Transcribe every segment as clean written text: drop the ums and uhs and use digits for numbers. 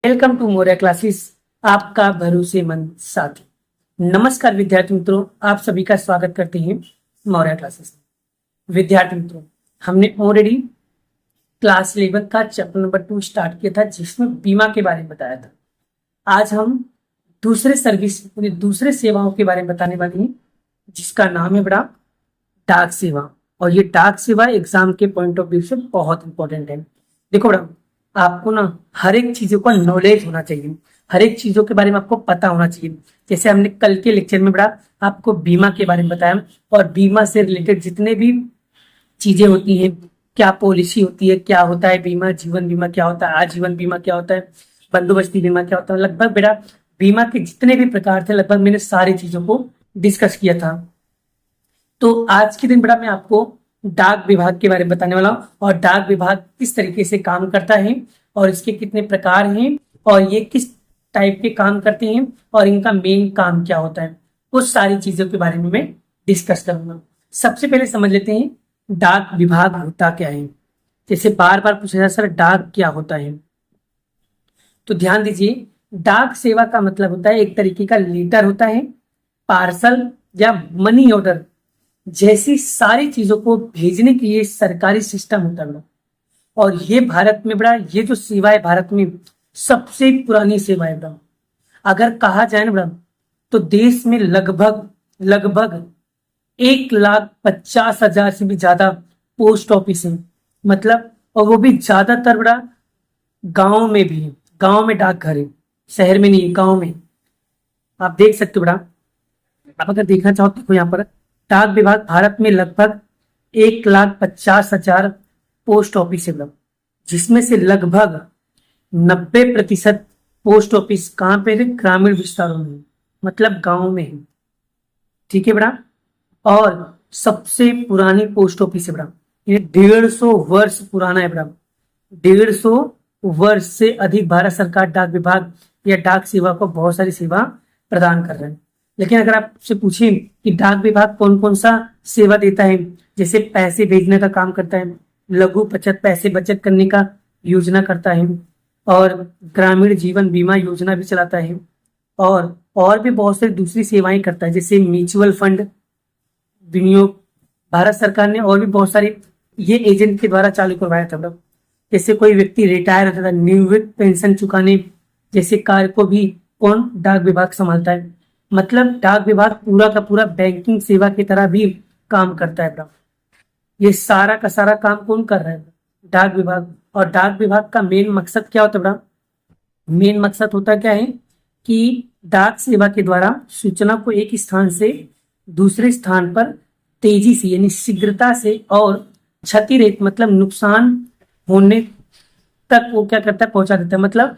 Welcome to Moriya classes, आपका भरोसेमंद साथी। नमस्कार विद्यार्थी मित्रों, आप सभी का स्वागत करते हैं मोरिया क्लासेस में। विद्यार्थी मित्रों, हमने ऑलरेडी क्लास 11 का चैप्टर नंबर 2 स्टार्ट किया था, जिसमें बीमा के बारे में बताया था। आज हम दूसरे सर्विस दूसरे सेवाओं के बारे में बताने वाले हैं, जिसका नाम है बड़ा डाक सेवा। और ये डाक सेवा एग्जाम के पॉइंट ऑफ व्यू से बहुत इंपॉर्टेंट है। देखो बड़ा, आपको ना हर एक चीजों का नॉलेज होना चाहिए, हर एक चीजों के बारे में आपको पता होना चाहिए। जैसे हमने कल के लेक्चर में बड़ा आपको बीमा के बारे में बताया, और बीमा से रिलेटेड जितने भी चीजें होती हैं, क्या पॉलिसी होती है, क्या होता है बीमा, जीवन बीमा क्या होता है, आजीवन बीमा क्या होता है, बंदोबस्ती बीमा क्या होता है, लगभग बेटा बीमा के जितने भी प्रकार थे लगभग मैंने सारी चीजों को डिस्कस किया था। तो आज के दिन बड़ा मैं आपको डाक विभाग के बारे में बताने वाला हूँ, और डाक विभाग किस तरीके से काम करता है, और इसके कितने प्रकार हैं, और ये किस टाइप के काम करते हैं, और इनका मेन काम क्या होता है, उस सारी चीजों के बारे में मैं डिस्कस करूंगा। सबसे पहले समझ लेते हैं डाक विभाग होता क्या है। जैसे बार बार पूछा जाता सर डाक क्या होता है, तो ध्यान दीजिए, डाक सेवा का मतलब होता है एक तरीके का लेटर होता है, पार्सल या मनी ऑर्डर जैसी सारी चीजों को भेजने के लिए सरकारी सिस्टम होता है। और ये भारत में बड़ा, ये जो सेवा है भारत में सबसे पुरानी सेवा है बड़ा। अगर कहा जाए ना बड़ा, तो देश में लगभग लगभग 1,50,000 से भी ज्यादा पोस्ट ऑफिस है। मतलब, और वो भी ज्यादातर बड़ा गांव में भी है, गांव में डाकघर है, शहर में नहीं, गांव में। आप देख सकते हो बड़ा, आप अगर देखना चाहो तो यहाँ पर डाक विभाग भारत में लगभग 1,50,000 पोस्ट ऑफिस है, जिसमें से लगभग 90% पोस्ट ऑफिस कहाँ पे है? ग्रामीण विस्तारों में, मतलब गांव में है। ठीक है बड़ा। और सबसे पुरानी पोस्ट ऑफिस है बड़ा, ये 150 वर्ष पुराना है बड़ा। 150 वर्ष से अधिक भारत सरकार डाक विभाग या डाक सेवा को बहुत सारी सेवा प्रदान कर रहे हैं। लेकिन अगर आपसे पूछें कि डाक विभाग कौन कौन सा सेवा देता है, जैसे पैसे भेजने का काम करता है, लघु बचत पैसे बचत करने का योजना करता है, और ग्रामीण जीवन बीमा योजना भी चलाता है, और भी बहुत सारी दूसरी सेवाएं करता है, जैसे म्यूचुअल फंड विनियोग भारत सरकार ने और भी बहुत सारे ये एजेंट के द्वारा चालू करवाया था। जैसे कोई व्यक्ति रिटायर होता था, निवृत्त पेंशन चुकाने जैसे कार्य को भी कौन? डाक विभाग संभालता है। मतलब डाक विभाग पूरा का पूरा बैंकिंग सेवा की तरह भी काम करता है। ये सारा का सारा काम कौन कर रहा है? डाक विभाग। और डाक विभाग का मेन मकसद क्या होता है? मेन मकसद होता क्या है कि डाक सेवा के द्वारा सूचना को एक स्थान से दूसरे स्थान पर तेजी से यानी शीघ्रता से और क्षति रहित, मतलब नुकसान होने तक वो क्या करता है? पहुंचा देता है। मतलब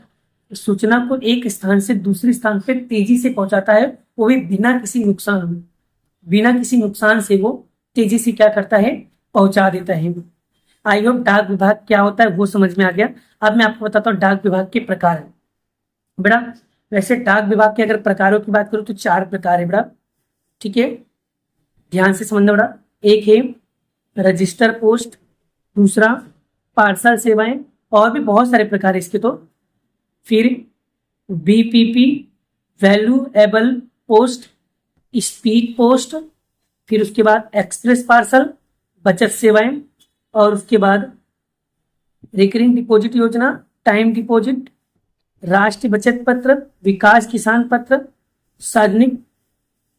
सूचना को एक स्थान से दूसरे स्थान पे तेजी से पहुंचाता है, वो भी बिना किसी नुकसान से वो तेजी से क्या करता है? पहुंचा देता है। आई होप डाक विभाग क्या होता है वो समझ में आ गया। अब मैं आपको बताता हूँ डाक विभाग के प्रकार है बेटा। वैसे डाक विभाग के अगर प्रकारों की बात करूं तो 4 प्रकार है बेटा। ठीक है, ध्यान से समझना बेटा। एक है रजिस्टर पोस्ट, दूसरा पार्सल सेवाएं, और भी बहुत सारे प्रकार है इसके। तो फिर BPP valuable post, speed post, फिर उसके बाद एक्सप्रेस पार्सल, बचत सेवाएं, और उसके बाद रिकरिंग डिपॉजिट योजना, टाइम डिपॉजिट, राष्ट्रीय बचत पत्र, विकास किसान पत्र, सार्वजनिक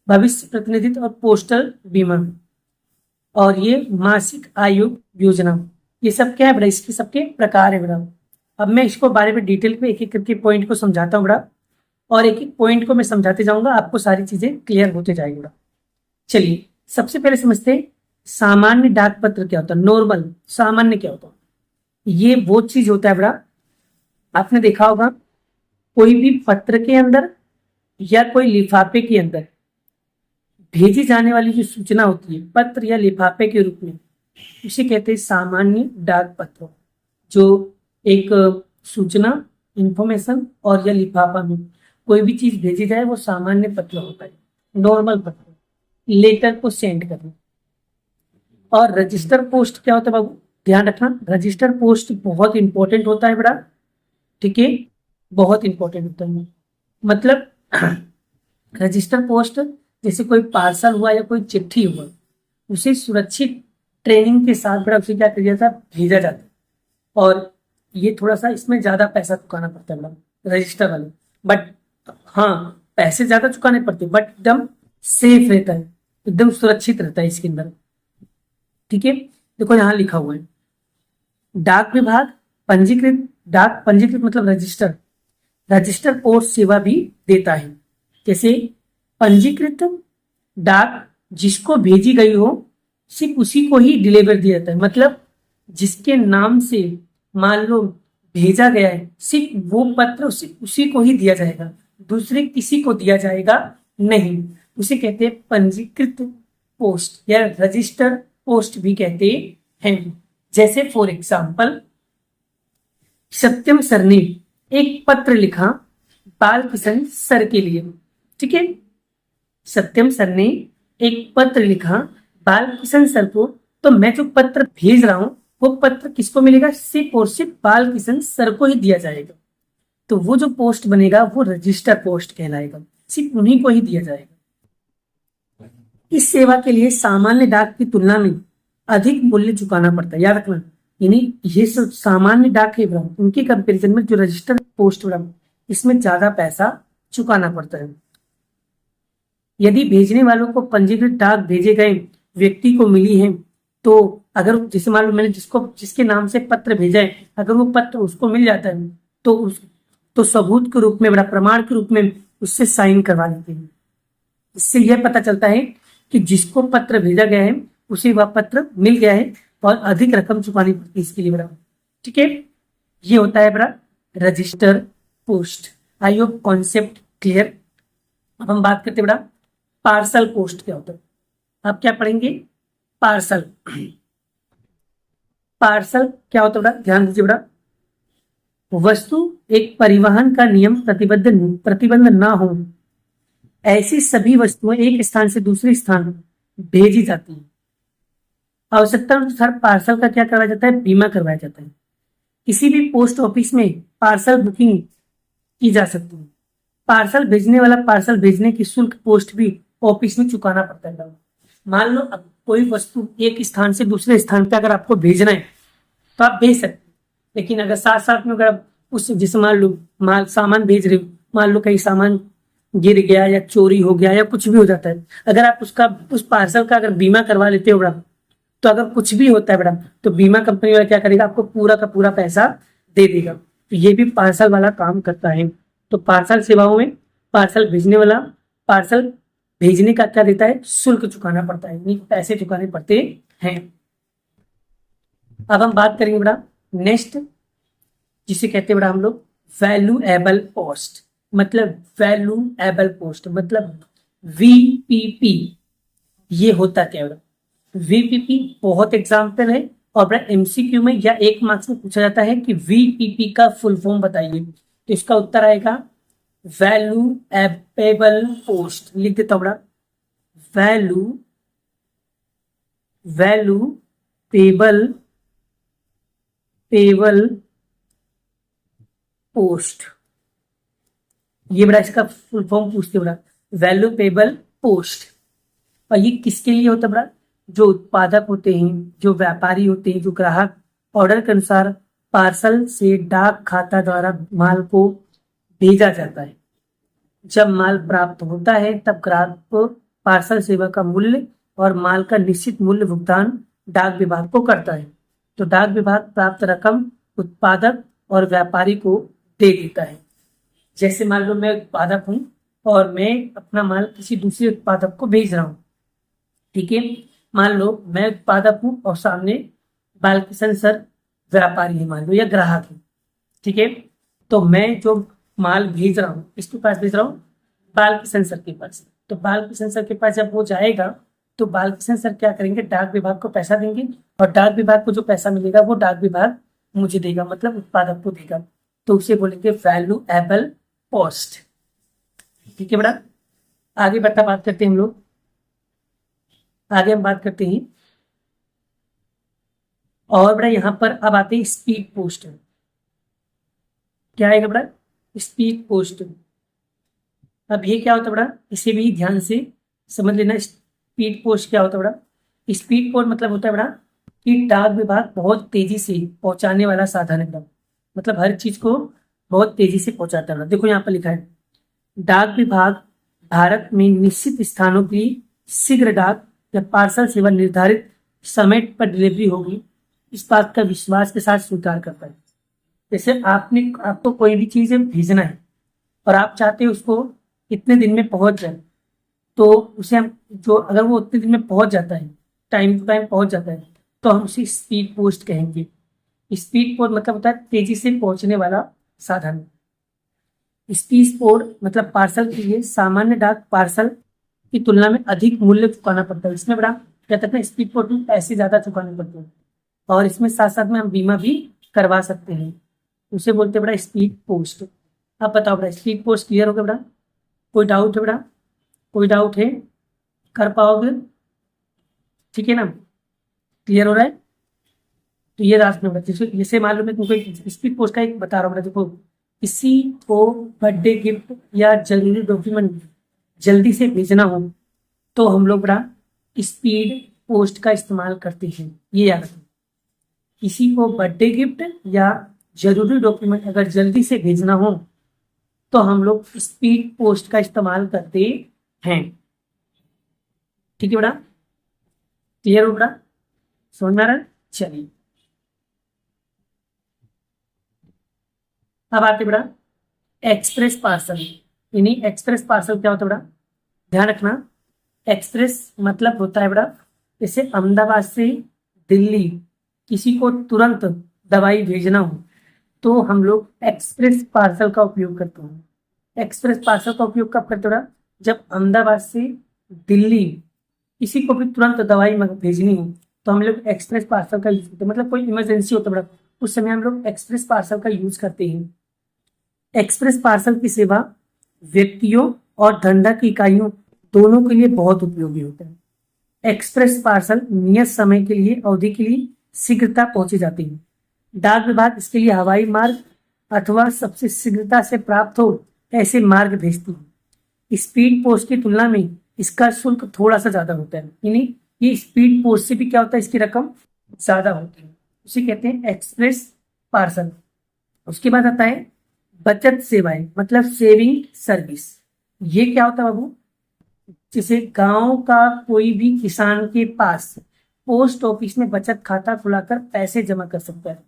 भविष्य प्रतिनिधित्व और पोस्टल बीमा, और ये मासिक आय योजना। ये सब क्या है बेटा? इसके सबके प्रकार है बेटा। अब मैं इसको बारे में डिटेल में एक एक करके पॉइंट को समझाता हूँ बेटा, और एक एक पॉइंट को मैं समझाते जाऊंगा, आपको सारी चीजें क्लियर होते जाएगी बेटा। चलिए सबसे पहले समझते हैं सामान्य डाक पत्र क्या होता है। नॉर्मल सामान्य क्या होता है? ये वो चीज होता है बेटा, आपने देखा होगा कोई भी पत्र के अंदर या कोई लिफाफे के अंदर भेजी जाने वाली जो सूचना होती है पत्र या लिफाफे के रूप में, उसे कहते हैं सामान्य डाक पत्र। जो एक सूचना, इंफॉर्मेशन और या लिफाफा में कोई भी चीज भेजी जाए वो सामान्य पत्र होता है, नॉर्मल पत्र, लेटर को सेंड करना। और रजिस्टर पोस्ट क्या होता है बाबू? ध्यान रखना, रजिस्टर पोस्ट बहुत इंपॉर्टेंट होता है बेटा। ठीक है, बहुत इंपॉर्टेंट होता है। मतलब रजिस्टर पोस्ट, जैसे कोई पार्सल हुआ या कोई चिट्ठी हुआ, उसे सुरक्षित ट्रेनिंग के साथ बड़ा उसे क्या किया जाता है, भेजा जाता है। और ये थोड़ा सा इसमें ज्यादा पैसा चुकाना पड़ता है बड़ा रजिस्टर वाले, बट हाँ पैसे ज्यादा चुकाने पड़ते, बट एकदम सेफ रहता है, एकदम सुरक्षित रहता है इसके अंदर। ठीक है, देखो यहाँ लिखा हुआ है, डाक विभाग पंजीकृत, डाक पंजीकृत मतलब रजिस्टर, रजिस्टर पोस्ट सेवा भी देता है। जैसे पंजीकृत डाक जिसको भेजी गई हो सिर्फ उसी को ही डिलीवर दिया जाता है, मतलब जिसके नाम से मान लो भेजा गया है सिर्फ वो पत्र सिर्फ उसी को ही दिया जाएगा, दूसरे किसी को दिया जाएगा नहीं। उसे कहते हैं पंजीकृत पोस्ट या रजिस्टर पोस्ट भी कहते हैं। जैसे फॉर एग्जाम्पल सत्यम सर ने एक पत्र लिखा बालकिशन सर के लिए। ठीक है, सत्यम सर ने एक पत्र लिखा बालकिशन सर को, तो मैं जो पत्र भेज रहा हूं वो पत्र किसको मिलेगा, सिर्फ और सिर्फ बालकिशन सर को ही दिया जाएगा। तो वो जो पोस्ट बनेगा वो रजिस्टर पोस्ट कहलाएगा, सिर्फ उन्हीं को ही दिया जाएगा। इस सेवा के लिए सामान्य डाक की तुलना में अधिक मूल्य चुकाना पड़ता है, याद रखना। यानी ये सब सामान्य डाक है ब्रह्म, उनके कंपेरिजन में जो रजिस्टर पोस्ट ब्रह्म, इसमें ज्यादा पैसा चुकाना पड़ता है। यदि भेजने वालों को पंजीकृत डाक भेजे गए व्यक्ति को मिली है, तो अगर जैसे मान लो मैंने जिसके नाम से पत्र भेजा है, अगर वो पत्र उसको मिल जाता है तो सबूत के रूप में, बड़ा प्रमाण के रूप में उससे साइन करवा लेते हैं। इससे यह पता चलता है कि जिसको पत्र भेजा गया है उसे वह पत्र मिल गया है और अधिक रकम चुकानी पड़ती है इसके लिए बड़ा। ठीक है, ये होता है बड़ा register post. I hope concept clear. अब हम बात करते हैं बड़ा पार्सल पोस्ट क्या होता है। आप क्या पढ़ेंगे, पार्सल। पार्सल क्या होता है बड़ा, ध्यान दीजिए बड़ा। वस्तु एक परिवहन का नियम प्रतिबंध ना हो, ऐसी सभी वस्तुएं एक स्थान से दूसरे स्थान भेजी जाती हैं। आवश्यकता अनुसार पार्सल का क्या करवाया जाता है, बीमा करवाया जाता है। किसी भी पोस्ट ऑफिस में पार्सल बुकिंग की जा सकती है। पार्सल भेजने वाला पार्सल भेजने की शुल्क पोस्ट भी ऑफिस में चुकाना पड़ता है। मान लो अब कोई वस्तु एक स्थान से दूसरे स्थान पे अगर आपको भेजना है तो आप भेज सकते हैं, लेकिन अगर साथ साथ में अगर आप उस जिस मान लो सामान भेज रहे हो, मान लो कहीं सामान गिर गया या चोरी हो गया या कुछ भी हो जाता है, अगर आप उस पार्सल का अगर बीमा करवा लेते हो बड़ा, तो अगर कुछ भी होता है बड़ा तो बीमा कंपनी वाला क्या करेगा, आपको पूरा का पूरा पैसा दे देगा। तो ये भी पार्सल वाला काम करता है। तो पार्सल सेवाओं में पार्सल भेजने वाला पार्सल भेजने का क्या देता है, शुल्क चुकाना पड़ता है, यानी पैसे चुकाने पड़ते हैं। अब हम बात करेंगे बड़ा नेक्स्ट, जिसे कहते हैं बड़ा हम लोग वैल्यूएबल पोस्ट। मतलब वैल्यूएबल पोस्ट मतलब वीपीपी। ये होता क्या है, वीपीपी बहुत एग्जाम्पल है और बड़ा एमसीक्यू में या एक मार्क्स में पूछा जाता है कि वीपीपी का फुल फॉर्म बताइए, तो इसका उत्तर आएगा वैल्यूएबल पोस्ट। लिख देता हूं बड़ा, वैल्यूएबल पोस्ट। ये बड़ा इसका फुल फॉर्म पूछते बड़ा, वैल्यूएबल पोस्ट। और ये किसके लिए होता है बड़ा, जो उत्पादक होते हैं, जो व्यापारी होते हैं, जो ग्राहक ऑर्डर के अनुसार पार्सल से डाक खाता द्वारा माल को भेजा जाता है। जब माल प्राप्त होता है तब ग्राहक को पार्सल सेवा का मूल्य और माल का निश्चित मूल्य भुगतान डाक विभाग को करता है। तो डाक विभाग प्राप्त रकम उत्पादक और व्यापारी को दे देता है। जैसे मान लो मैं उत्पादक हूं और मैं अपना माल किसी दूसरे उत्पादक को भेज रहा हूं। ठीक है, मान लो मैं उत्पादक हूं और सामने बालकिशन सर व्यापारी है, मान लो, या ग्राहक है। ठीक है, तो मैं जो माल भेज रहा हूँ किसके पास भेज रहा हूँ, बालकिशन सर के पास। तो बालकिशन सर के पास जब वो जाएगा तो बालकिशन सर क्या करेंगे, डाक विभाग को पैसा देंगे और डाक विभाग को जो पैसा मिलेगा वो डाक विभाग मुझे देगा, मतलब उत्पादक को देगा। तो उसे बोलेंगे वैल्यूएबल पोस्ट। ठीक है बेटा, आगे बढ़ता बात करते हैं हम लोग। आगे हम बात करते हैं और बड़ा यहाँ पर अब आते हैं स्पीड पोस्ट। क्या आएगा बड़ा, स्पीड पोस्ट। अब ये क्या होता है बड़ा, इसे भी ध्यान से समझ लेना। स्पीड पोस्ट क्या होता है बड़ा, स्पीड पोस्ट मतलब होता है बड़ा कि डाक विभाग बहुत तेजी से पहुंचाने वाला साधन है बड़ा। मतलब हर चीज को बहुत तेजी से पहुंचाता है बड़ा। देखो यहाँ पर लिखा है, डाक विभाग भारत में निश्चित स्थानों की शीघ्र डाक या पार्सल सेवा निर्धारित समय पर डिलीवरी होगी, इस बात का विश्वास के साथ स्वीकार करता है। जैसे आपको कोई भी चीज भेजना है और आप चाहते हो उसको इतने दिन में पहुंच जाए, तो उसे हम जो अगर वो उतने दिन में पहुंच जाता है, टाइम टू टाइम पहुंच जाता है, तो हम उसे स्पीड पोस्ट कहेंगे। स्पीड पोस्ट मतलब होता है तेजी से पहुंचने वाला साधन। स्पीड पोस्ट मतलब पार्सल के लिए सामान्य डाक पार्सल की तुलना में अधिक मूल्य चुकाना पड़ता है। इसमें बड़ा क्या कहते हैं, स्पीड पोस्ट में पैसे ज्यादा चुकाने पड़ते हैं और इसमें साथ साथ में हम बीमा भी करवा सकते हैं। उसे बोलते हैं बड़ा स्पीड पोस्ट। अब बताओ बड़ा, स्पीड पोस्ट क्लियर हो गया बड़ा? कोई डाउट है बड़ा? कोई डाउट है? कर पाओगे? ठीक है ना, क्लियर हो रहा है? तो ये रास्ते में जैसे मालूम है तुमको, स्पीड पोस्ट का एक बता रहा हूँ। देखो, किसी को बर्थडे गिफ्ट या जरूरी डॉक्यूमेंट जल्दी से भेजना हो तो हम लोग बड़ा स्पीड पोस्ट का इस्तेमाल करते हैं। ये याद रखो, किसी को बर्थडे गिफ्ट या जरूरी डॉक्यूमेंट अगर जल्दी से भेजना हो तो हम लोग स्पीड पोस्ट का इस्तेमाल करते हैं। ठीक है बड़ा, क्लियर हो बड़ा? समझ में आ रहा है? चलिए अब आते बड़ा एक्सप्रेस पार्सल। यानी एक्सप्रेस पार्सल क्या होता है बड़ा, ध्यान रखना। एक्सप्रेस मतलब होता है बड़ा, जैसे अहमदाबाद से दिल्ली किसी को तुरंत दवाई भेजना हो तो हम लोग एक्सप्रेस पार्सल का उपयोग करते हैं। एक्सप्रेस पार्सल का उपयोग कब करते हो? जब अहमदाबाद से दिल्ली किसी को भी तुरंत दवाई भेजनी हो तो हम लोग एक्सप्रेस पार्सल का यूज करते हैं। मतलब कोई इमरजेंसी होता है बड़ा, उस समय हम लोग एक्सप्रेस पार्सल का यूज करते हैं। एक्सप्रेस पार्सल की सेवा व्यक्तियों और धंधा की इकाइयों दोनों के लिए बहुत उपयोगी होता है। एक्सप्रेस पार्सल नियत समय के लिए अवधि के लिए शीघ्रता पहुंची जाती है। डाक विभाग इसके लिए हवाई मार्ग अथवा सबसे शीघ्रता से प्राप्त हो ऐसे मार्ग भेजती है। स्पीड पोस्ट की तुलना में इसका शुल्क थोड़ा सा ज्यादा होता है। यानी ये स्पीड पोस्ट से भी क्या होता है, इसकी रकम ज्यादा होती है। उसे कहते हैं एक्सप्रेस पार्सल। उसके बाद आता है बचत सेवाएं, मतलब सेविंग सर्विस। ये क्या होता है बाबू, जैसे गांव का कोई भी किसान के पास पोस्ट ऑफिस में बचत खाता खुलाकर पैसे जमा कर सकता है।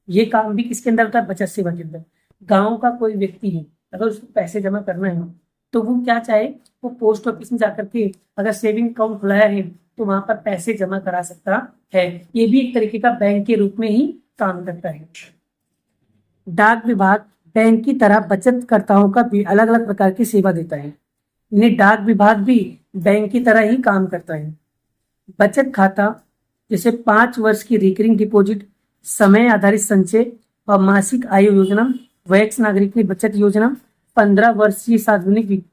ये काम भी किसके अंदर होता है, बचत सेवा के अंदर। गांव का कोई व्यक्ति है, अगर उसको पैसे जमा करना है तो वो क्या चाहे, वो पोस्ट ऑफिस में जाकर के अगर सेविंग अकाउंट खुलाया है तो वहां पर पैसे जमा करा सकता है। ये भी एक तरीके का बैंक के रूप में ही काम करता है। डाक विभाग बैंक की तरह बचतकर्ताओं का भी अलग अलग प्रकार की सेवा देता है। इन्हें डाक विभाग भी बैंक की तरह ही काम करता है। बचत खाता जैसे 5 वर्ष की रिकरिंग डिपॉजिट, समय आधारित संचय और मासिक आय योजना, वरिष्ठ नागरिक की बचत योजना, 15 वर्षीय सार्वजनिक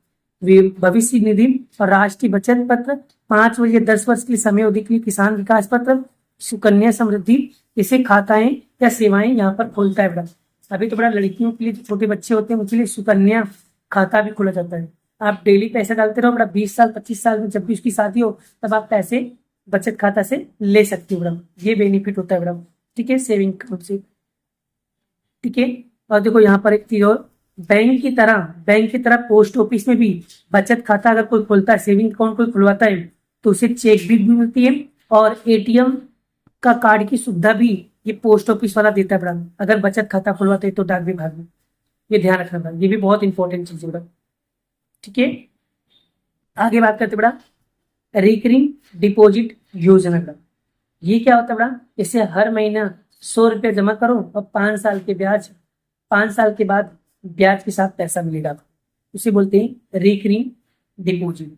भविष्य निधि और राष्ट्रीय बचत पत्र, 5 वर्ष या 10 वर्ष की समय अवधि के लिए किसान विकास पत्र, सुकन्या समृद्धि, जैसे खाताएं या सेवाएं यहाँ पर खोलता है बड़ा। अभी तो बड़ा लड़कियों के लिए, जो छोटे बच्चे होते हैं उनके लिए सुकन्या खाता भी खोला जाता है। आप डेली पैसे डालते रहो बड़ा, 20 साल 25 साल में जब भी उसकी शादी हो तब आप पैसे बचत खाता से ले सकते हो बड़ा। ये बेनिफिट होता है बड़ा, ठीक है, सेविंग अकाउंट से। ठीक है, और देखो यहाँ पर एक चीज और, बैंक की तरह पोस्ट ऑफिस में भी बचत खाता अगर कोई खोलता है, सेविंग अकाउंट कोई खुलवाता है तो उसे चेक भी मिलती है और एटीएम का कार्ड की सुविधा भी ये पोस्ट ऑफिस वाला देता है बड़ा, अगर बचत खाता खुलवाते हैं तो डाक विभाग में। ये ध्यान रखना बड़ा, ये भी बहुत इंपॉर्टेंट चीज है बड़ा। ठीक है, आगे बात करते बड़ा रिकरिंग डिपॉजिट योजना का। ये क्या होता है बड़ा, जैसे हर महीना 100 रुपया जमा करो और 5 साल के बाद ब्याज के साथ पैसा मिलेगा, उसे बोलते हैं रिकरिंग डिपॉजिट।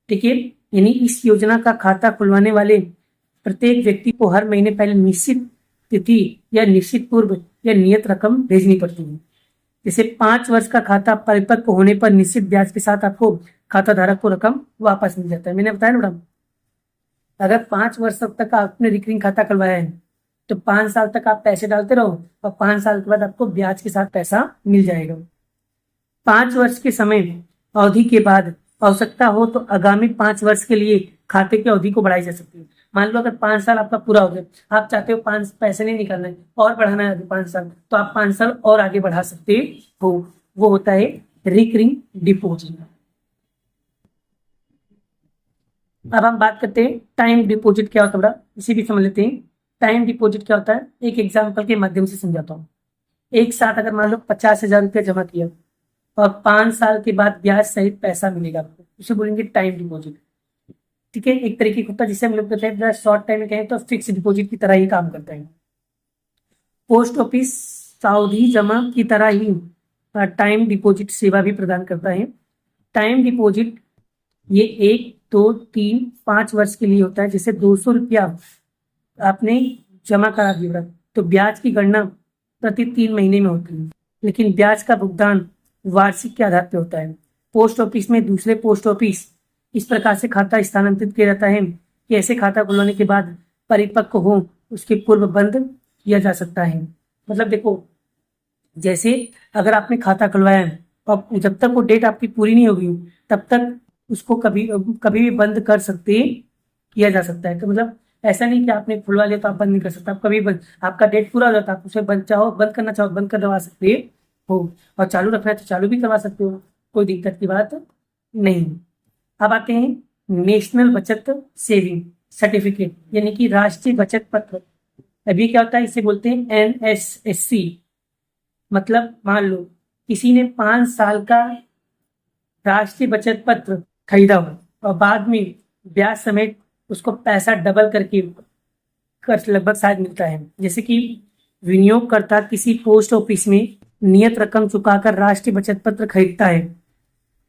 ठीक है, यानी इस योजना का खाता खुलवाने वाले प्रत्येक व्यक्ति को हर महीने पहले निश्चित तिथि या निश्चित पूर्व या नियत रकम भेजनी पड़ती है। जैसे 5 वर्ष का खाता परिपक्व होने पर निश्चित ब्याज के साथ आपको खाता धारक को रकम वापस मिल जाता है। मैंने बताया ना मैडम, अगर 5 वर्ष तक आपने रिकरिंग खाता खुलवाया है तो 5 साल तक आप पैसे डालते रहो और 5 साल के बाद आपको ब्याज के साथ पैसा मिल जाएगा। 5 वर्ष के समय अवधि के बाद आवश्यकता हो तो आगामी 5 वर्ष के लिए खाते की अवधि को बढ़ाई जा सकती है। मान लो अगर 5 साल आपका पूरा हो गया, आप चाहते हो 5 पैसे नहीं निकालना है और बढ़ाना है आगे 5 साल, तो आप 5 साल और आगे बढ़ा सकते हो। वो होता है रिकरिंग डिपॉजिट। अब हम बात करते हैं टाइम डिपॉजिट क्या होता है बड़ा, इसे भी समझ लेते हैं। टाइम डिपॉजिट क्या होता है, एक एग्जाम्पल के माध्यम से समझाता हूँ। एक साथ अगर मान लो 50,000 रुपया जमा किया और 5 साल के बाद ब्याज सहित पैसा मिलेगा आपको, उसे बोलेंगे टाइम डिपॉजिट। ठीक है, एक तरीके का होता है जिसे हम लोग कहते हैं शॉर्ट टाइम में कहें तो फिक्स डिपॉजिट की तरह ही काम करता है। पोस्ट ऑफिस सावधि जमा की तरह ही टाइम डिपॉजिट सेवा भी प्रदान करता है। टाइम डिपॉजिट ये 1, 2, 3, 5 वर्ष के लिए होता है। जैसे 200 रुपया आपने जमा करा दिया तो ब्याज की गणना प्रति 3 महीने में होती है, लेकिन ब्याज का भुगतान वार्षिक के आधार पर होता है। पोस्ट ऑफिस में दूसरे पोस्ट ऑफिस इस प्रकार से खाता स्थानांतरित किया जाता है कि ऐसे खाता खुलवाने के बाद परिपक्व हो उसके पूर्व बंद किया जा सकता है। मतलब देखो, जैसे अगर आपने खाता खुलवाया है और जब तक वो डेट आपकी पूरी नहीं होगी तब तक उसको कभी कभी भी बंद कर सकते किया जा सकता है। तो मतलब ऐसा नहीं कि आपने खुलवा लिया तो आप बंद नहीं कर सकते, आप कभी बंद, आपका डेट पूरा हो जाता है, आप उसे बंद चाहो बंद करना चाहो बंद करवा सकते हो, और चालू रखना है तो चालू भी करवा सकते हो, कोई दिक्कत की बात नहीं। अब आते हैं नेशनल बचत सेविंग सर्टिफिकेट यानी कि राष्ट्रीय बचत पत्र। अभी क्या होता है, इसे बोलते हैं NSSC। मतलब मान लो किसी ने 5 साल का राष्ट्रीय बचत पत्र खरीदा हो और बाद में ब्याज समेत उसको पैसा डबल करके कर लगभग शायद मिलता है। जैसे कि विनियोगकर्ता किसी पोस्ट ऑफिस में नियत रकम चुकाकर राष्ट्रीय बचत पत्र खरीदता है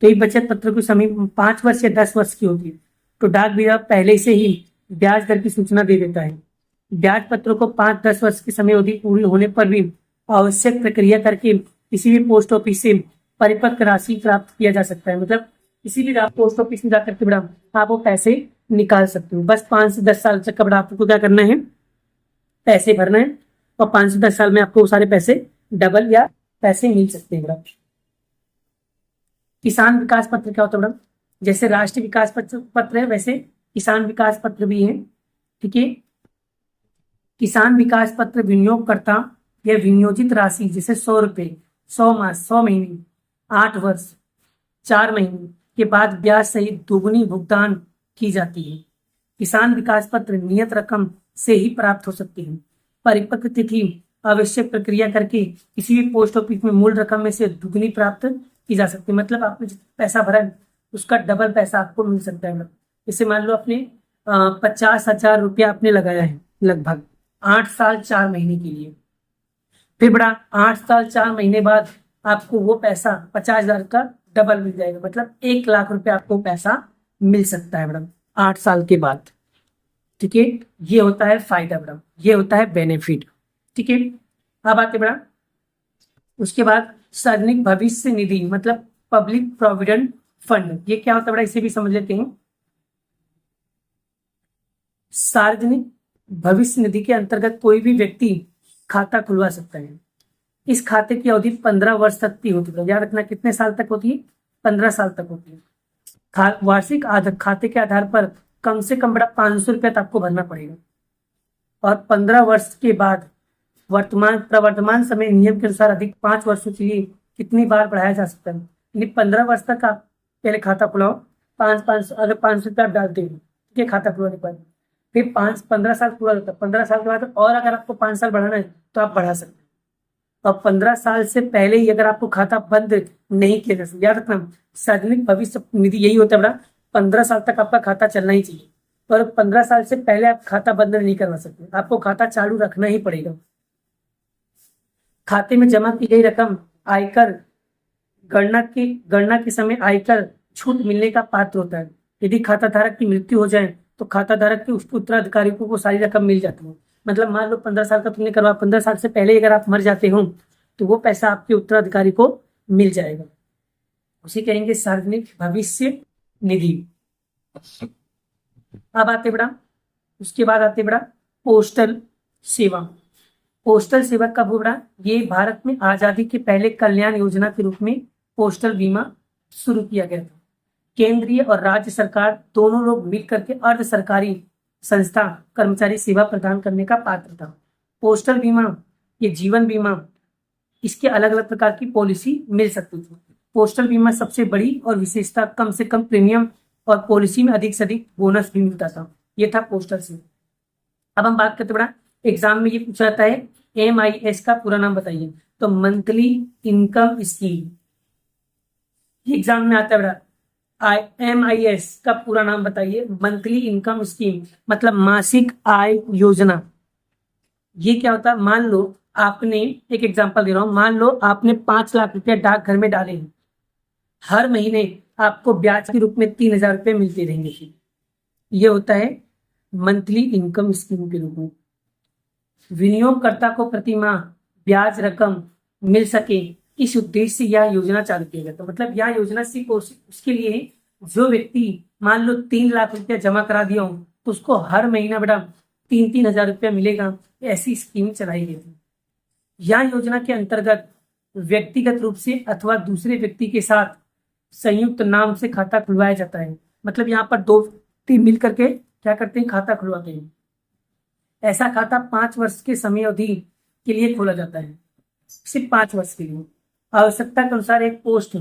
तो ये बचत पत्र की समय 5 वर्ष या 10 वर्ष की होती है, तो डाक विभाग पहले से ही ब्याज दर की सूचना दे देता है। ब्याज पत्रों को 5-10 वर्ष की समय अवधि पूरी होने पर भी आवश्यक प्रक्रिया करके किसी भी पोस्ट ऑफिस से परिपक्व राशि प्राप्त किया जा सकता है। मतलब किसी भी पोस्ट ऑफिस में जाकर के बड़ा आप वो पैसे निकाल सकते हो। बस 5 से 10 साल तक का बड़ा आपको क्या करना है, पैसे भरना है और 5 से 10 साल में आपको वो सारे पैसे डबल या पैसे मिल सकते हैं बड़ा। किसान विकास पत्र क्या होता है बड़ा, जैसे राष्ट्रीय विकास पत्र है वैसे किसान विकास पत्र भी है। ठीक है, किसान विकास पत्र विनियोगकर्ता या विनियोजित राशि जैसे 100 रुपये 100 मास 100 महीने 8 वर्ष 4 महीने के बाद ब्याज सहित दोगुनी भुगतान की जाती है। किसान विकास पत्र नियत रकम से ही प्राप्त हो सकती है। परिपक्व तिथि आवश्यक प्रक्रिया करके किसी भी पोस्ट ऑफिस में मूल रकम में से दुगनी प्राप्त की जा सकती है। मतलब आपने पैसा भरा है उसका डबल पैसा आपको मिल सकता है। जैसे मान लो आपने 50,000 रुपया आपने लगाया है लगभग 8 साल 4 महीने के लिए, फिर बड़ा 8 साल 4 महीने बाद आपको वो पैसा 50,000 का डबल मिल जाएगा। मतलब 1 लाख रुपया आपको पैसा मिल सकता है मैडम 8 साल के बाद। ठीक है, ये होता है फायदा मैडम, ये होता है बेनिफिट। ठीक है, अब आते बड़ा उसके बाद सार्वजनिक भविष्य निधि मतलब पब्लिक प्रोविडेंट फंड, ये क्या होता है बड़ा, इसे भी समझ लेते हैं। सार्वजनिक भविष्य निधि के अंतर्गत कोई भी व्यक्ति खाता खुलवा सकता है। इस खाते की अवधि 15 वर्ष तक की होती है। याद रखना कितने साल तक होती है, 15 साल तक होती है। वार्षिक खाते के आधार पर कम से कम बड़ा 500 रुपया आपको भरना पड़ेगा और 15 वर्ष के बाद प्रवर्तमान समय नियम के अनुसार अधिक 5 वर्षों के लिए कितनी बार बढ़ाया जा सकता है। यानी 15 वर्ष तक आप पहले खाता खुलाओ, 5 अगर 500 रुपया आप डालते हो ठीक है खाता खुलाने के बाद, फिर 15 साल पूरा होता है। 15 साल के बाद और अगर आपको 5 साल बढ़ाना है तो आप बढ़ा सकते हैं। और 15 साल से पहले ही अगर आपको खाता बंद नहीं किया जा सकता, याद रखना सार्वजनिक भविष्य निधि यही होता है बड़ा, 15 साल तक आपका खाता चलना ही चाहिए। और 15 साल से पहले आप खाता बंद नहीं करवा सकते, आपको खाता चालू रखना ही पड़ेगा। खाते में जमा की गई रकम आयकर गणना के समय आयकर छूट मिलने का पात्र होता है। यदि खाता धारक की मृत्यु हो जाए तो खाता धारक के उसके उत्तराधिकारी को सारी रकम मिल जाती है। मतलब मान लो 15 साल का तुमने करवा, 15 साल से पहले अगर आप मर जाते हो तो वो पैसा आपके उत्तराधिकारी को मिल जाएगा। उसे कहेंगे सार्वजनिक भविष्य निधि। अब आते बड़ा उसके बाद आते बड़ा पोस्टल सेवा। पोस्टल सेवा कब हो बड़ा, ये भारत में आजादी के पहले कल्याण योजना के रूप में पोस्टल बीमा शुरू किया गया था। केंद्रीय और राज्य सरकार दोनों लोग मिलकर के अर्ध सरकारी संस्था कर्मचारी सेवा प्रदान करने का पात्र था। पोस्टल बीमा, ये जीवन बीमा, इसके अलग अलग प्रकार की पॉलिसी मिल सकती थी। पोस्टल बीमा सबसे बड़ी और विशेषता कम से कम प्रीमियम और पॉलिसी में अधिक से अधिक बोनस भी मिलता था। ये था पोस्टल से। अब हम बात करते बड़ा, एग्जाम में ये पूछा जाता है MIS का पूरा नाम बताइए, तो मंथली इनकम स्कीम। एग्जाम में आता है बड़ा, MIS का पूरा नाम बताइए, मंथली इनकम स्कीम मतलब मासिक आय योजना। ये क्या होता है, मान लो आपने, एक एग्जांपल दे रहा हूं, मान लो आपने 5 लाख रुपया डाकघर में डाले हैं, हर महीने आपको ब्याज के रूप में 3,000 रुपये मिलते रहेंगे। ये होता है मंथली इनकम स्कीम के रूप में। विनियोगकर्ता को प्रति माह ब्याज रकम मिल सके, इस उद्देश्य से यह योजना चालू किया गया। तो मतलब यह योजना सिर्फ उसके लिए है, जो व्यक्ति मान लो 3 लाख रुपया जमा करा दिया हो तो उसको हर महीना बेटा 3,000 रुपया मिलेगा। ऐसी स्कीम चलाई गई थी। यह योजना के अंतर्गत व्यक्तिगत रूप से अथवा दूसरे व्यक्ति के साथ संयुक्त नाम से खाता खुलवाया जाता है। मतलब यहाँ पर 2 व्यक्ति मिल करके क्या करते हैं, खाता खुलवाते हैं। ऐसा खाता 5 वर्ष के समय अवधि के लिए खोला जाता है, सिर्फ 5 वर्ष के लिए। आवश्यकता के अनुसार एक पोस्ट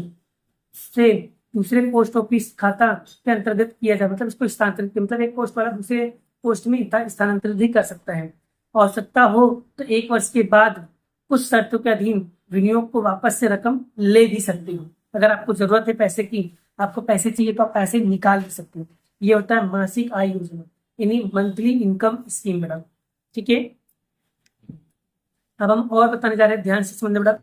से दूसरे पोस्ट ऑफिस खाता के अंतर्गत किया जाए, मतलब इसको स्थानांतरित, मतलब एक पोस्ट वाला दूसरे पोस्ट में स्थानांतरित भी कर सकता है। आवश्यकता हो तो 1 वर्ष के बाद कुछ शर्तों के अधीन विनियोग को वापस से रकम ले भी सकते हो। अगर आपको जरूरत है पैसे की, आपको पैसे चाहिए तो आप पैसे निकाल भी सकते हो। ये होता है मासिक आय योजना, यानी मंथली इनकम स्कीम बेटा। ठीक है, अब हम और बताने जा रहे हैं, ध्यान से समझना बेटा।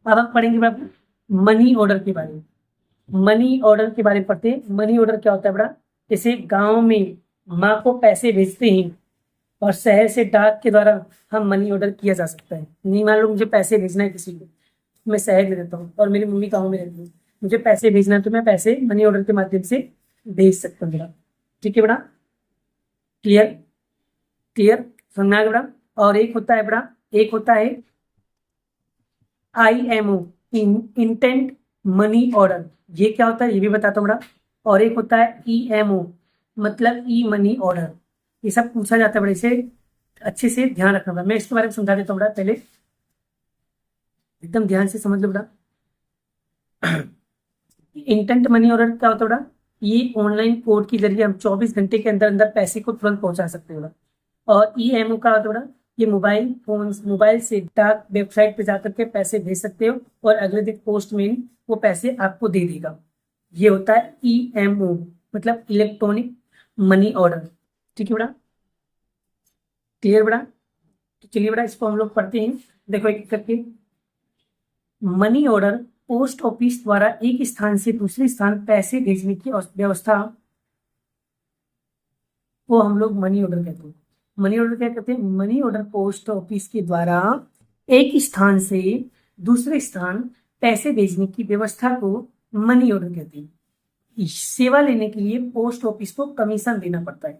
अब हम पढ़ेंगे बेटा मनी ऑर्डर के बारे में। मनी ऑर्डर के बारे में पढ़ते हैं। मनी ऑर्डर क्या होता है बेटा, जैसे गांव में माँ को पैसे भेजते हैं और शहर से डाक के द्वारा हम मनी ऑर्डर किया जा सकता है। नहीं, मान लो मुझे पैसे भेजना है किसी को, मैं शहर में रहता हूँ और मेरी मम्मी गाँव में रहती है, मुझे पैसे भेजना है तो मैं पैसे मनी ऑर्डर के माध्यम से भेज सकता हूँ बेटा। ठीक है बेटा, क्लियर क्लियर, समझना है बेटा। और एक होता है बेटा, एक होता है IMO, इंटेंट मनी ऑर्डर। ये क्या होता है ये भी बताता हूँ बेटा। और एक होता है EMO, मतलब ई मनी ऑर्डर। ये सब पूछा जाता है बेटा, इसे अच्छे से ध्यान रखना बेटा। मैं इसके बारे में समझा देता हूँ बेटा, पहले एकदम ध्यान से समझ लो बेटा। इंटेंट मनी ऑर्डर क्या होता है बेटा, ये ऑनलाइन कोड के जरिए हम 24 घंटे के अंदर अंदर पैसे को तुरंत पहुंचा सकते हैं बेटा। और EMO का होता है बेटा, ये मोबाइल से डाक वेबसाइट पे जाकर के पैसे भेज सकते हो और अगले दिन पोस्टमैन वो पैसे आपको दे देगा। ये होता है EMO, मतलब इलेक्ट्रॉनिक मनी ऑर्डर। ठीक है बेटा, क्लियर बेटा। तो चलिए बेटा इसको हम लोग पढ़ते हैं, देखो एक एक करके। मनी ऑर्डर पोस्ट ऑफिस द्वारा एक स्थान से दूसरे स्थान पैसे भेजने की व्यवस्था को हम लोग मनी ऑर्डर कहते हैं। मनी ऑर्डर क्या कहते हैं, मनी ऑर्डर पोस्ट ऑफिस के द्वारा एक स्थान से दूसरे स्थान पैसे भेजने की व्यवस्था को मनी ऑर्डर कहते हैं। इस सेवा लेने के लिए पोस्ट ऑफिस को कमीशन देना पड़ता है।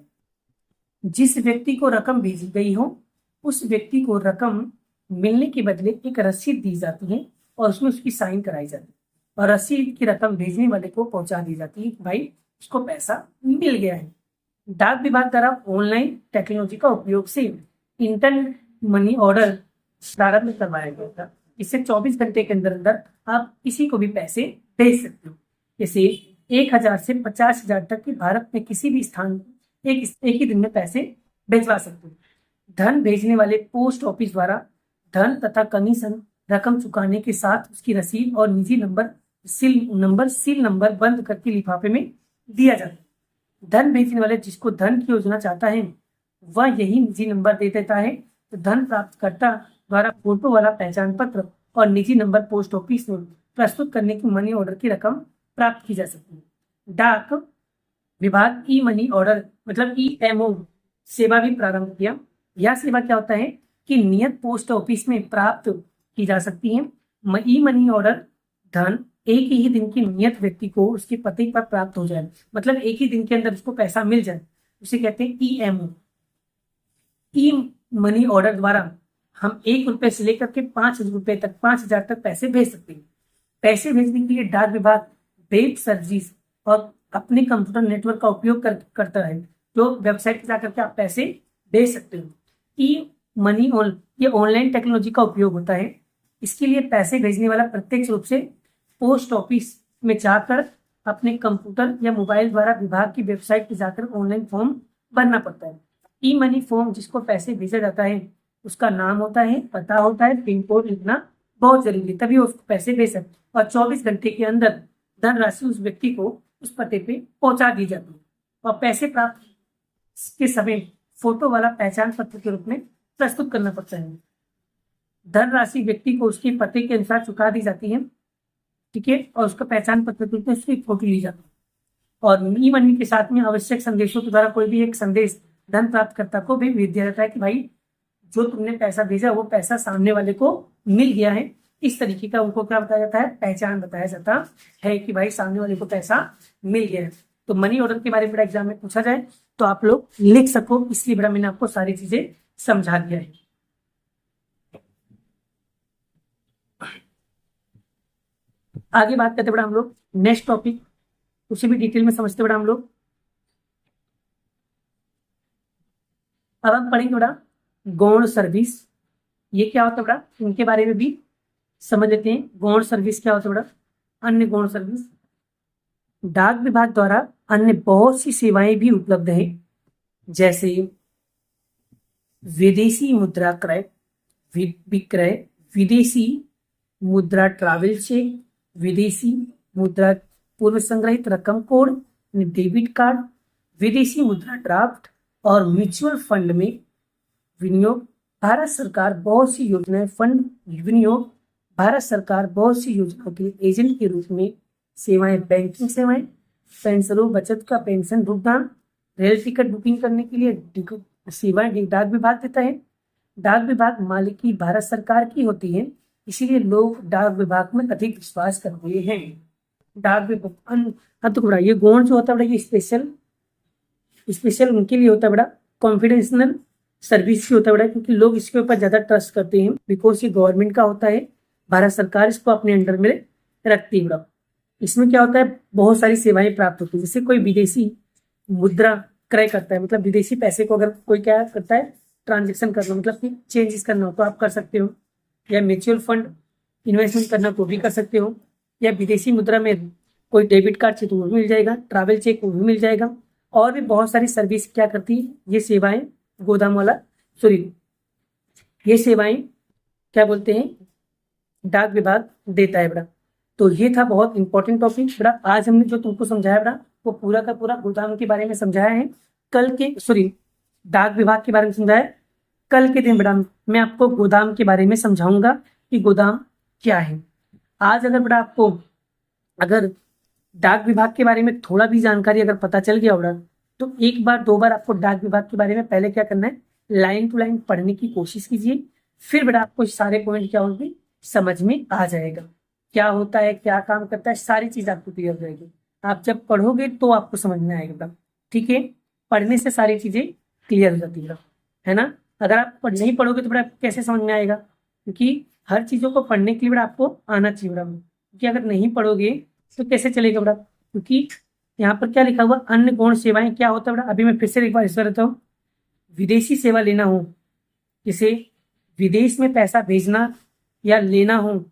जिस व्यक्ति को रकम भेजी गई हो उस व्यक्ति को रकम मिलने के बदले एक रसीद दी जाती है और उसमें उसकी साइन कराई जाती है और रसीद की रकम भेजने वाले को पहुंचा दी जाती है, भाई उसको पैसा मिल गया है। डाक विभाग द्वारा ऑनलाइन टेक्नोलॉजी का उपयोग से इंटरनेट मनी ऑर्डर प्रारंभ करवाया गया था। इससे 24 घंटे के अंदर अंदर आप किसी को भी पैसे भेज सकते हो। जैसे 1,000 से 50,000 तक के भारत में किसी भी स्थान एक ही दिन में पैसे भेजवा सकते हो। धन भेजने वाले पोस्ट ऑफिस द्वारा धन तथा कमीशन रकम चुकाने के साथ उसकी रसीद और निजी सील नंबर बंद करके लिफाफे में दिया जाता है। धन भेजने वाले जिसको धन की योजना चाहता है वह यही निजी नंबर दे देता है। तो धन प्राप्तकर्ता द्वारा फोटो वाला पहचान पत्र और निजी नंबर पोस्ट ऑफिस में प्रस्तुत करने की मनी ऑर्डर की रकम प्राप्त की जा सकती है। डाक विभाग ई मनी ऑर्डर मतलब EMO सेवा भी प्रारंभ किया। यह सेवा क्या होता है कि नियत पोस्ट ऑफिस में प्राप्त की जा सकती है। ई मनी ऑर्डर धन एक ही दिन की नियत व्यक्ति को उसके पते पर प्राप्त हो जाए, मतलब एक ही दिन के अंदर उसको पैसा मिल जाए, उसे कहते हैं EMO। ई मनी ऑर्डर द्वारा हम 1 रुपए से लेकर के 5 रुपए तक, 5,000 तक पैसे भेज सकते हैं। पैसे भेजने के लिए डाक विभाग वेब सर्विस और अपने कंप्यूटर नेटवर्क का उपयोग करता है, जो वेबसाइट पर जाकर के आप पैसे भेज सकते हो। ई मनी ये ऑनलाइन टेक्नोलॉजी का उपयोग होता है। इसके लिए पैसे भेजने वाला प्रत्यक्ष रूप से पोस्ट ऑफिस में जाकर अपने कंप्यूटर या मोबाइल द्वारा विभाग की वेबसाइट पर जाकर ऑनलाइन फॉर्म भरना पड़ता है। ई मनी फॉर्म जिसको पैसे भेजा जाता है उसका नाम होता है, पता होता है, पिन कोड लिखना बहुत जरूरी है, तभी उसको पैसे भेज सकते। और 24 घंटे के अंदर धनराशि उस व्यक्ति को उस पते पे पहुंचा दी जाती है। और पैसे प्राप्त के समय फोटो वाला पहचान पत्र के रूप में प्रस्तुत करना पड़ता है। धनराशि व्यक्ति को उसके पते के अनुसार चुका दी जाती है, ठीक है, और उसका पहचान पत्र के रूप में उसकी फोटो ली जाती है। और ई मनी के साथ में आवश्यक संदेशों के द्वारा कोई भी एक संदेश धन प्राप्तकर्ता को भी भेज दिया जाता है कि भाई जो तुमने पैसा भेजा वो पैसा सामने वाले को मिल गया है। इस तरीके का उनको क्या बताया जाता है, पहचान बताया जाता है कि भाई सामने वाले को पैसा मिल गया है। तो मनी ऑर्डर के बारे में एग्जाम में पूछा जाए तो आप लोग लिख सको, इसलिए बड़ा मैंने आपको सारी चीजें समझा दिया है। आगे बात करते बड़ा हम लोग नेक्स्ट टॉपिक, उसे भी डिटेल में समझते बड़ा हम लोग। अब हम पढ़ेंगे बड़ा गौण सर्विस। ये क्या होता है बड़ा, इनके बारे में भी समझ लेते हैं। गौण सर्विस क्या होता है बड़ा, अन्य गौण सर्विस। डाक विभाग द्वारा अन्य बहुत सी सेवाएं भी उपलब्ध हैं, जैसे विदेशी मुद्रा क्रय विक्रय, विदेशी मुद्रा ट्रैवल चेक, विदेशी मुद्रा पूर्व संग्रहित रकम कोड, डेबिट कार्ड, विदेशी मुद्रा ड्राफ्ट और म्यूचुअल फंड में विनियोग। भारत सरकार बहुत सी योजनाएं फंड विनियोग। भारत सरकार बहुत सी योजनाओं के एजेंट के रूप में सेवाएं, बैंकिंग सेवाएं, पेंशनरों बचत का पेंशन भुगतान, रेल टिकट बुकिंग करने के लिए सेवाएं डाक विभाग देता है। डाक विभाग मालिकी भारत सरकार की होती है, इसीलिए लोग डाक विभाग में अधिक विश्वास करते हैं। डाक विभाग तो बड़ा ये गौण जो होता है बड़ा, ये स्पेशल उनके लिए होता है बड़ा, कॉन्फिडेंशियल सर्विस भी होता है बड़ा, क्योंकि लोग इसके ऊपर ज्यादा ट्रस्ट करते हैं, बिकॉज ये गवर्नमेंट का होता है, भारत सरकार इसको अपने अंडर में रखती है बड़ा। इसमें क्या होता है, बहुत सारी सेवाएं प्राप्त होती है। जैसे कोई विदेशी मुद्रा क्रय करता है, मतलब विदेशी पैसे को अगर कोई क्या करता है, ट्रांजेक्शन करना, मतलब कि चेंजेस करना हो तो आप कर सकते हो, या म्यूचुअल फंड इन्वेस्टमेंट करना तो भी कर सकते हो, या विदेशी मुद्रा में कोई डेबिट कार्ड चाहिए तो वो भी मिल जाएगा, ट्रैवल चेक वो भी मिल जाएगा। और भी बहुत सारी सर्विस क्या करती है ये सेवाएं, गोदाम वाला ये सेवाएं क्या बोलते हैं, डाक विभाग देता है बड़ा। तो ये था बहुत इंपॉर्टेंट टॉपिक बड़ा। आज हमने जो तुमको समझाया बड़ा वो पूरा का पूरा गोदाम के बारे में समझाया है। डाक विभाग के बारे में समझाया। कल के दिन बड़ा मैं आपको गोदाम के बारे में समझाऊंगा कि गोदाम क्या है। आज अगर बड़ा आपको अगर डाक विभाग के बारे में थोड़ा भी जानकारी अगर पता चल गया बड़ा, तो एक बार दो बार आपको डाक विभाग के बारे में पहले क्या करना है, लाइन टू लाइन पढ़ने की कोशिश कीजिए, फिर बड़ा आपको सारे पॉइंट क्या होंगे समझ में आ जाएगा, क्या होता है, क्या काम करता है, सारी चीज आपको क्लियर हो जाएगी। आप जब पढ़ोगे तो आपको समझ में आएगा, ठीक है। पढ़ने से सारी चीजें क्लियर हो जाती है ना। अगर आप नहीं पढ़ोगे तो बड़ा कैसे समझ में आएगा, क्योंकि हर चीजों को पढ़ने के लिए बड़ा आपको आना चाहिए बड़ा, क्योंकि अगर नहीं पढ़ोगे तो कैसे चलेगा बड़ा। क्योंकि यहाँ पर क्या लिखा हुआ, अन्य गौण सेवाएं क्या होता है बड़ा, अभी मैं फिर से एक बार इस रहता हूँ। विदेशी सेवा लेना हो, जैसे विदेश में पैसा भेजना या लेना हो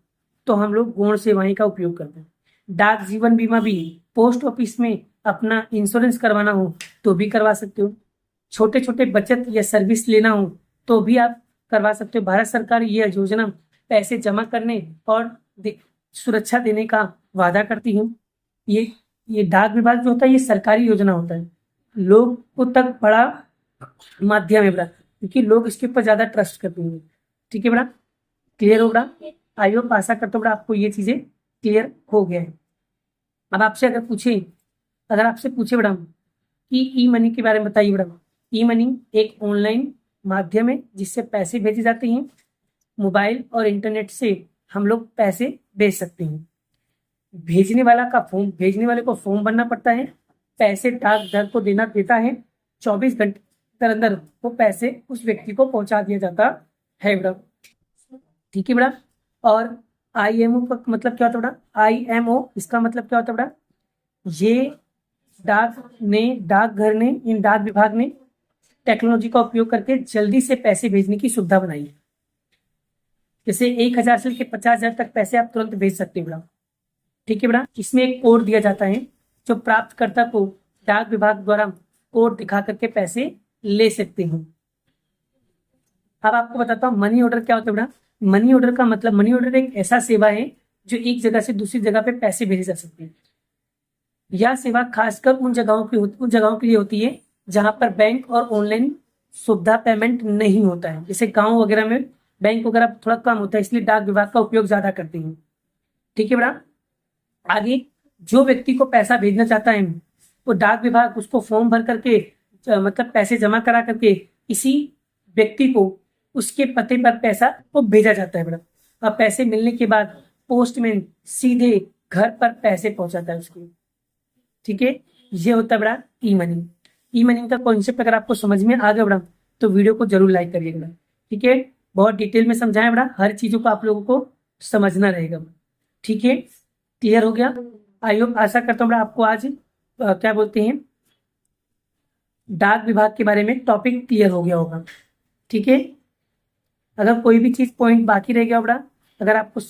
तो हम लोग गौण सेवाएं का उपयोग करते हैं। डाक जीवन बीमा भी, पोस्ट ऑफिस में अपना इंश्योरेंस करवाना हो तो भी करवा सकते हो। छोटे छोटे बचत या सर्विस लेना हो तो भी आप करवा सकते हो। भारत सरकार यह योजना पैसे जमा करने और सुरक्षा देने का वादा करती है। ये डाक विभाग जो होता है ये सरकारी योजना होता है, लोग को तक बड़ा माध्यम है बड़ा, क्योंकि लोग इसके ऊपर ज्यादा ट्रस्ट करते हैं। ठीक है बड़ा, क्लियर हो बड़ा। आई होप आशा करता हूँ बड़ा आपको ये चीजें क्लियर हो गया है। अब आपसे अगर आपसे पूछे बड़ा कि ई मनी के बारे में बताइए बड़ा। ई मनी एक ऑनलाइन माध्यम है जिससे पैसे भेजे जाते हैं। मोबाइल और इंटरनेट से हम लोग पैसे भेज सकते हैं। भेजने वाले को फॉर्म भरना पड़ता है। पैसे डाकघर को देता है। 24 घंटे के अंदर वो पैसे उस व्यक्ति को पहुंचा दिया जाता है बड़ा। ठीक है बेटा। और IMO का मतलब क्या होता है बेटा? IMO इसका मतलब क्या होता है बेटा? ये डाकघर ने, इन डाक विभाग ने टेक्नोलॉजी का उपयोग करके जल्दी से पैसे भेजने की सुविधा बनाई है। जैसे 1,000 से लेकर 50,000 तक पैसे आप तुरंत भेज सकते हो बेटा। ठीक है बेटा। इसमें एक कोड दिया जाता है जो प्राप्तकर्ता को डाक विभाग द्वारा कोड दिखा करके पैसे ले सकते हैं। अब आपको बताता हूँ मनी ऑर्डर क्या होता है बेटा। मनी ऑर्डर का मतलब, मनी ऑर्डर एक ऐसा सेवा है जो एक जगह से दूसरी जगह पे पैसे भेजे जा सकते हैं। यह सेवा खासकर उन जगहों के लिए होती है जहां पर बैंक और ऑनलाइन सुविधा पेमेंट नहीं होता है। जैसे गांव वगैरह में बैंक वगैरह थोड़ा कम होता है, इसलिए डाक विभाग का उपयोग ज्यादा करते हैं। ठीक है बेटा। आगे जो व्यक्ति को पैसा भेजना चाहता है वो डाक विभाग उसको फॉर्म भर करके मतलब पैसे जमा करा करके इसी व्यक्ति को उसके पते पर पैसा वो भेजा जाता है बेटा। और पैसे मिलने के बाद पोस्टमैन सीधे घर पर पैसे पहुंचाता है उसके। ठीक है, ये होता है बेटा ई मनी। ई मनी का कॉन्सेप्ट अगर आपको समझ में आ गया बेटा तो वीडियो को जरूर लाइक करिएगा। ठीक है, बहुत डिटेल में समझाया बेटा, हर चीजों को आप लोगों को समझना रहेगा। ठीक है, क्लियर हो गया? आई होप, आशा करता हूँ बेटा आपको आज क्या बोलते हैं, डाक विभाग के बारे में टॉपिक क्लियर हो गया होगा। ठीक है, अगर कोई भी चीज पॉइंट बाकी रह गया बेटा, अगर आपको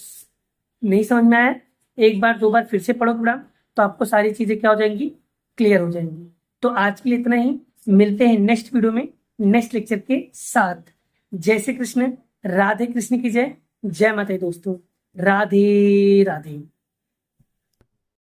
नहीं समझ में आया, एक बार दो बार फिर से पढ़ो बेटा, तो आपको सारी चीजें क्या हो जाएंगी, क्लियर हो जाएंगी। तो आज के लिए इतना ही, मिलते हैं नेक्स्ट वीडियो में नेक्स्ट लेक्चर के साथ। जय श्री कृष्ण, राधे कृष्ण की जय, जय माता दी दोस्तों, राधे राधे।